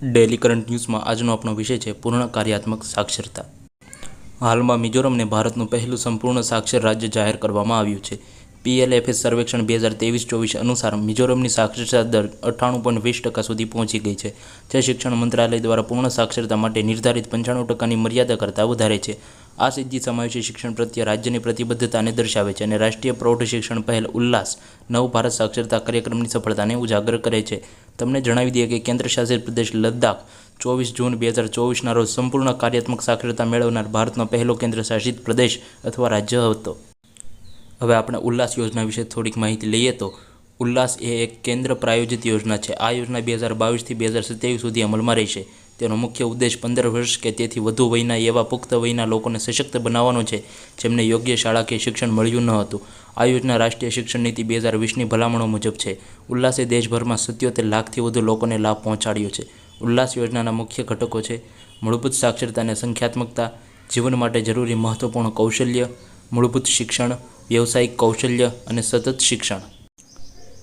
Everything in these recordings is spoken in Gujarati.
डेली करंट न्यूज़ में आज आपनो विषय है पूर्ण कार्यात्मक साक्षरता। हाल में मिजोरम ने भारतનું પહેલું સંપૂર્ણ સાક્ષર રાજ્ય જાહેર કરવામાં આવ્યું છે। PLFS સર્વેક્ષણ 2023-24 અનુસાર મિજોરમની સાક્ષરતા દર 98.20% સુધી પહોંચી ગઈ છે, જે શિક્ષણ મંત્રાલય દ્વારા પૂર્ણ સાક્ષરતા માટે નિર્ધારિત 95%ની મર્યાદા કરતાં વધારે છે। આ સિદ્ધિ સમાવેશી શિક્ષણ પ્રત્યે રાજ્યની પ્રતિબદ્ધતાને દર્શાવે છે અને રાષ્ટ્રીય પ્રૌઢ શિક્ષણ પહેલ ઉલ્લાસ નવ ભારત સાક્ષરતા કાર્યક્રમની સફળતાને ઉજાગર કરે છે। તમને જણાવી દઈએ કે કેન્દ્રશાસિત પ્રદેશ લદ્દાખ 24 જૂન 2024ના રોજ સંપૂર્ણ કાર્યાત્મક સાક્ષરતા મેળવનાર ભારતનો પહેલો કેન્દ્રશાસિત પ્રદેશ અથવા રાજ્ય હતો। હવે આપણે ઉલ્લાસ યોજના વિશે થોડીક માહિતી લઈએ તો ઉલ્લાસ એ એક કેન્દ્ર પ્રાયોજિત યોજના છે। આ યોજના 2022થી 2027 સુધી અમલમાં રહેશે। તેનો મુખ્ય ઉદ્દેશ 15 વર્ષ કે તેથી વધુ વયના એવા પુખ્ત વયના લોકોને સશક્ત બનાવવાનો છે જેમને યોગ્ય શાળાકીય શિક્ષણ મળ્યું ન હતું। આ યોજના રાષ્ટ્રીય શિક્ષણ નીતિ 2020ની ભલામણો મુજબ છે। ઉલ્લાસે દેશભરમાં 77 લાખથી વધુ લોકોને લાભ પહોંચાડ્યો છે। ઉલ્લાસ યોજનાના મુખ્ય ઘટકો છે મૂળભૂત સાક્ષરતા અને સંખ્યાત્મકતા, જીવન માટે જરૂરી મહત્વપૂર્ણ કૌશલ્ય, મૂળભૂત શિક્ષણ, વ્યવસાયિક કૌશલ્ય અને સતત શિક્ષણ।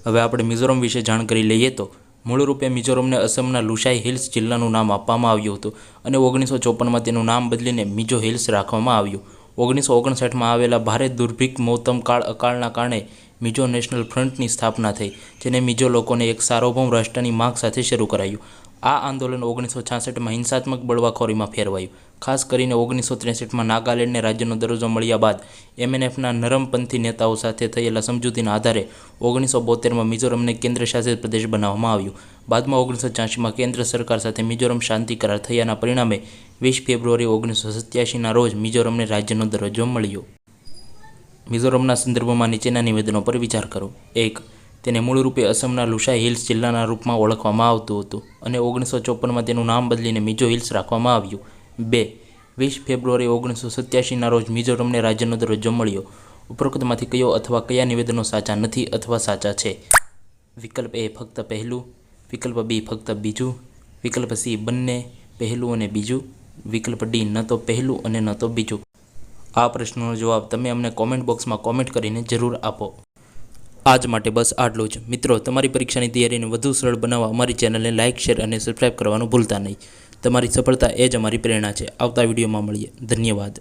હવે આપણે મિઝોરમ વિશે જાણકારી લઈએ તો મૂળરૂપે મિઝોરમને અસમના લુસાઈ હિલ્સ જિલ્લાનું નામ આપવામાં આવ્યું હતું અને 1954માં તેનું નામ બદલીને મિઝો હિલ્સ રાખવામાં આવ્યું। 1959માં આવેલા ભારે દુર્ભિક્ષ મૌસમ અકાળના કારણે મિઝો નેશનલ ફ્રન્ટની સ્થાપના થઈ, જેને મિઝો લોકોને એક સાર્વભૌમ રાષ્ટ્રની માંગ સાથે શરૂ કરાયું। આ આંદોલન 1966માં હિંસાત્મક બળવાખોરીમાં ફેરવાયું। ખાસ કરીને 1963માં નાગાલેન્ડને રાજ્યનો દરજ્જો મળ્યા બાદ MNFના નરમપંથી નેતાઓ સાથે થયેલા સમજૂતીના આધારે 1972માં મિઝોરમને કેન્દ્રશાસિત પ્રદેશ બનાવવામાં આવ્યું। બાદમાં 1986માં કેન્દ્ર સરકાર સાથે મિઝોરમ શાંતિ કરાર થયાના પરિણામે 20 ફેબ્રુઆરી 1987ના રોજ મિઝોરમને રાજ્યનો દરજ્જો મળ્યો। મિઝોરમના સંદર્ભમાં નીચેના નિવેદનો પર વિચાર કરો। 1. તેને મૂળરૂપે અસમના લુસાઈ હિલ્સ જિલ્લાના રૂપમાં ઓળખવામાં આવતું હતું અને 1954માં તેનું નામ બદલીને મિઝો હિલ્સ રાખવામાં આવ્યું। 2. 20 ફેબ્રુઆરી 1987ના રોજ મિઝોરમને રાજ્યનો દરજ્જો મળ્યો। ઉપરોક્તમાંથી કયો અથવા કયા નિવેદનો સાચા નથી અથવા સાચા છે? વિકલ્પ A ફક્ત પહેલું, વિકલ્પ B ફક્ત બીજું, વિકલ્પ C બંને, પહેલું અને બીજું, વિકલ્પ D ન તો પહેલું અને ન તો બીજું। આ પ્રશ્નનો જવાબ તમે અમને કોમેન્ટ બોક્સમાં કોમેન્ટ કરીને જરૂર આપો। આજ માટે બસ આટલું જ। મિત્રો, તમારી પરીક્ષાની તૈયારીને વધુ સરળ બનાવવા અમારી ચેનલને લાઇક, શેર અને સબસ્ક્રાઇબ કરવાનું ભૂલતા નહીં। તમારી સફળતા એ જ અમારી પ્રેરણા છે। આવતા વિડીયોમાં મળીએ। ધન્યવાદ।